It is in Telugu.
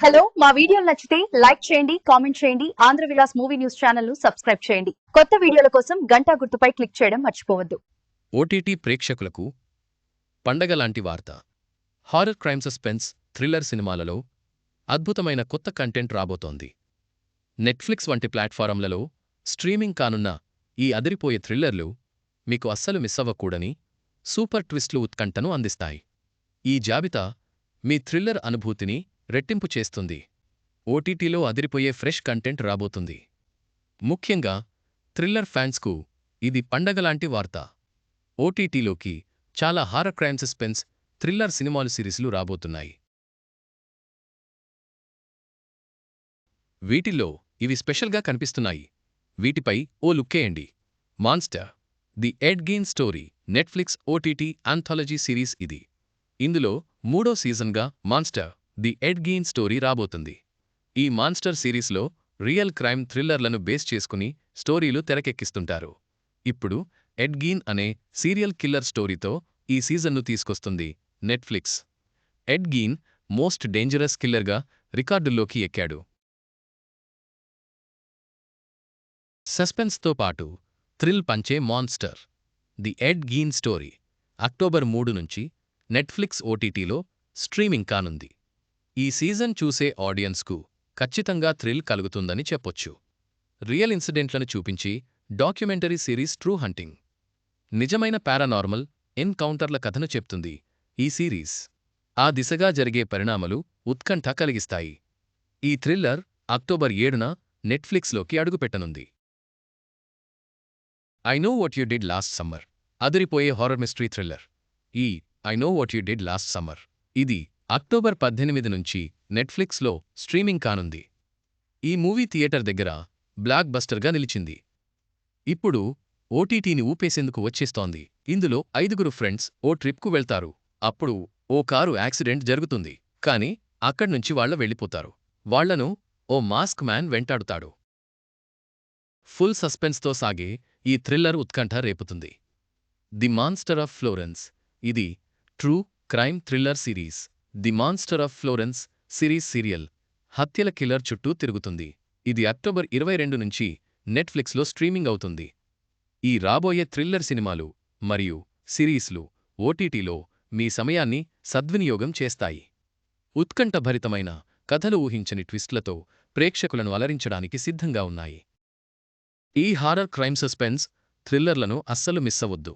హలో మా వీడియోలు నచ్చితే లైక్ చేయండి కామెంట్ చేయండి Andhra Vilas movie news channel ను సబ్స్క్రైబ్ చేయండి కొత్త వీడియోల కోసం గంటా గుర్తుపై క్లిక్ చేయడం మర్చిపోవద్దు ఓటీటీ ప్రేక్షకులకు పండగ లాంటి వార్త హారర్ క్రైమ్ సస్పెన్స్ థ్రిల్లర్ సినిమాలలో అద్భుతమైన కొత్త కంటెంట్ రాబోతోంది. నెట్ఫ్లిక్స్ వంటి ప్లాట్ఫారంలలో స్ట్రీమింగ్ కానున్న ఈ అదిరిపోయే థ్రిల్లర్లు మీకు అస్సలు మిస్సవ్వకూడని సూపర్ ట్విస్ట్లు ఉత్కంఠను అందిస్తాయి. ఈ జాబితా మీ థ్రిల్లర్ అనుభూతిని రెట్టింపు చేస్తుంది. ఓటీటీలో అదిరిపోయే ఫ్రెష్ కంటెంట్ రాబోతుంది. ముఖ్యంగా థ్రిల్లర్ ఫ్యాన్స్కు ఇది పండగలాంటి వార్త. ఓటీటీలోకి చాలా హారర్ క్రైమ్ సస్పెన్స్ థ్రిల్లర్ సినిమాలు సిరీస్లు రాబోతున్నాయి. వీటిల్లో ఇవి స్పెషల్గా కనిపిస్తున్నాయి. వీటిపై ఓ లుక్కేయండి. Monster the Ed Gein story Netflix OTT anthology series ఇది. ఇందులో 3వ సీజన్గా monster the Ed Gein story రాబోతుంది. ఈ మాన్స్టర్ సిరీస్లో రియల్ క్రైమ్ థ్రిల్లర్లను బేస్ చేసుకుని స్టోరీలు తెరకెక్కిస్తుంటారు. ఇప్పుడు ఎడ్ గెయిన్ అనే సీరియల్ కిల్లర్ స్టోరీతో ఈ సీజన్ను తీసుకొస్తుంది నెట్ఫ్లిక్స్. ఎడ్ గెయిన్ మోస్ట్ డేంజరస్ కిల్లర్గా రికార్డుల్లోకి ఎక్కాడు. సస్పెన్స్తో పాటు థ్రిల్ పంచే monster the Ed Gein story October 3 నుంచి నెట్ఫ్లిక్స్ ఓటీటీలో స్ట్రీమింగ్ కానుంది. ఈ సీజన్ చూసే ఆడియన్స్కు ఖచ్చితంగా థ్రిల్ కలుగుతుందని చెప్పొచ్చు. రియల్ ఇన్సిడెంట్లను చూపించి డాక్యుమెంటరీ సిరీస్ ట్రూ హంటింగ్ నిజమైన పారానార్మల్ ఎన్కౌంటర్ల కథను చెప్తుంది ఈ సిరీస్. ఆ దిశగా జరిగే పరిణామాలు ఉత్కంఠ కలిగిస్తాయి. ఈ థ్రిల్లర్ అక్టోబర్ 7న నెట్ఫ్లిక్స్లోకి అడుగుపెట్టనుంది. I know what you did last summer అదిరిపోయే హారర్ మిస్టరీ థ్రిల్లర్ ఈ I know what you did last summer ఇది అక్టోబర్ 18 నుంచి నెట్ఫ్లిక్స్లో స్ట్రీమింగ్ కానుంది. ఈ మూవీ థియేటర్ దగ్గర బ్లాక్ బస్టర్గా నిలిచింది. ఇప్పుడు ఓటీటీని ఊపేసేందుకు వచ్చేస్తోంది. ఇందులో 5 ఫ్రెండ్స్ ఓ ట్రిప్కు వెళ్తారు. అప్పుడు ఓ కారు యాక్సిడెంట్ జరుగుతుంది. కానీ అక్కడ్నుంచి వాళ్ళ వెళ్ళిపోతారు. వాళ్లను ఓ మాస్క్ మ్యాన్ వెంటాడుతాడు. ఫుల్ సస్పెన్స్తో సాగే ఈ థ్రిల్లర్ ఉత్కంఠ రేపుతుంది. ది మాన్స్టర్ ఆఫ్ ఫ్లోరెన్స్ ఇది true crime thriller series. The monster of Florence series serial హత్యల కిల్లర్ చుట్టూ తిరుగుతుంది. ఇది అక్టోబర్ 22 నుంచి నెట్ఫ్లిక్స్లో స్ట్రీమింగ్ అవుతుంది. ఈ రాబోయే థ్రిల్లర్ సినిమాలు మరియు సిరీస్లు ఓటీటీలో మీ సమయాన్ని సద్వినియోగం చేస్తాయి. ఉత్కంఠభరితమైన కథలు ఊహించని ట్విస్ట్లతో ప్రేక్షకులను అలరించడానికి సిద్ధంగా ఉన్నాయి. ఈ హారర్ క్రైమ్ సస్పెన్స్ థ్రిల్లర్లను అస్సలు మిస్సవద్దు.